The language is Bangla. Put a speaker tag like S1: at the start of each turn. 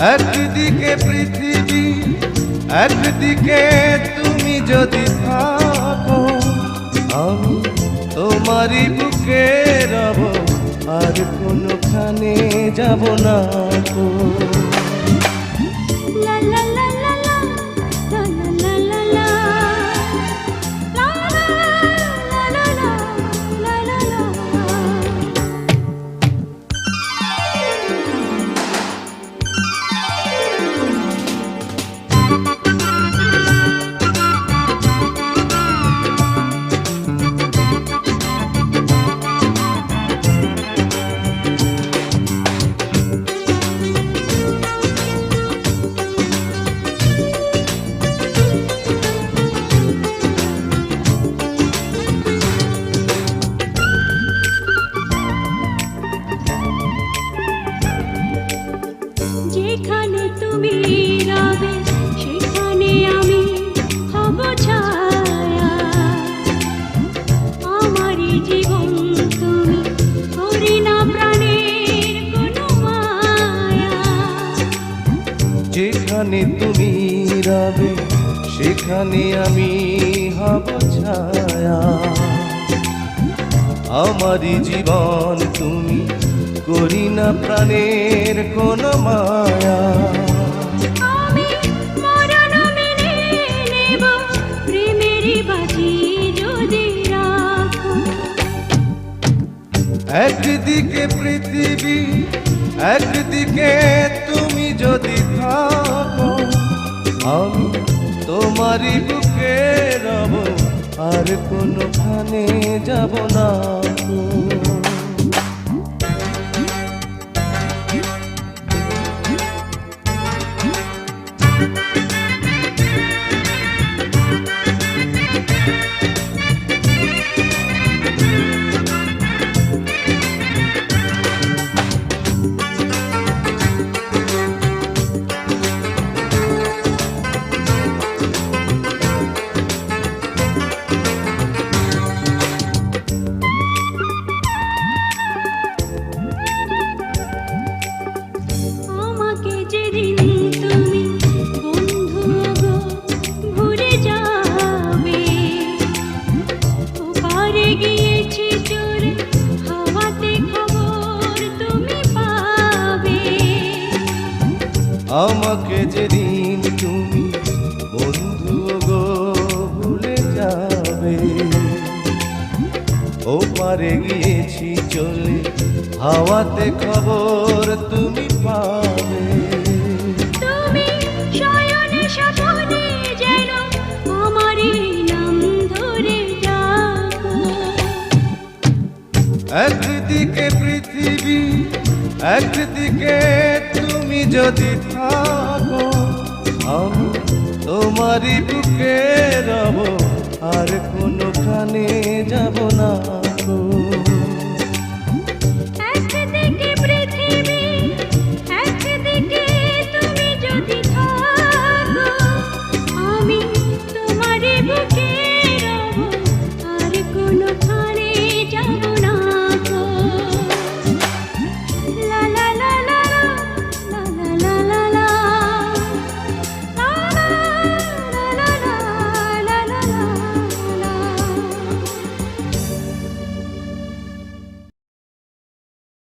S1: একদিকে পৃথিবী, একদিকে তুমি যদি থাকো, আমি তোমারই বুকে রব, আর কোনোখানে যাব না গো।
S2: যেখানে তুমি রবে সেখানে আমি হব ছায়া, আমারই জীবন তুমি করি না প্রাণের কোনো মায়া।
S1: যেখানে তুমি রবে সেখানে আমি হব ছায়া, আমারই জীবন তুমি করি না প্রাণের কোন মায়া।
S2: আমি মরণ মেনে নেব প্রেমেরই বাজি যদি রাখো।
S1: একদিকে পৃথিবী, একদিকে তুমি যদি থাকো, আমি তোমারই বুকে রব, আর কোনোখানে যাব না গো। আমাকে যেদিন তুমি বন্ধু গো ভুলে যাবে, ওপারে গিয়েছি চলে হাওয়াতে খবর তুমি পাবে।
S2: তুমি শয়নে স্বপ্নে যেন আমারই নাম ধরে ডাকো।
S1: একদিকে পৃথিবী, একদিকে তুমি যদি থাকো, আমি তোমারই বুকে রব, আর কোনোখানে যাব না।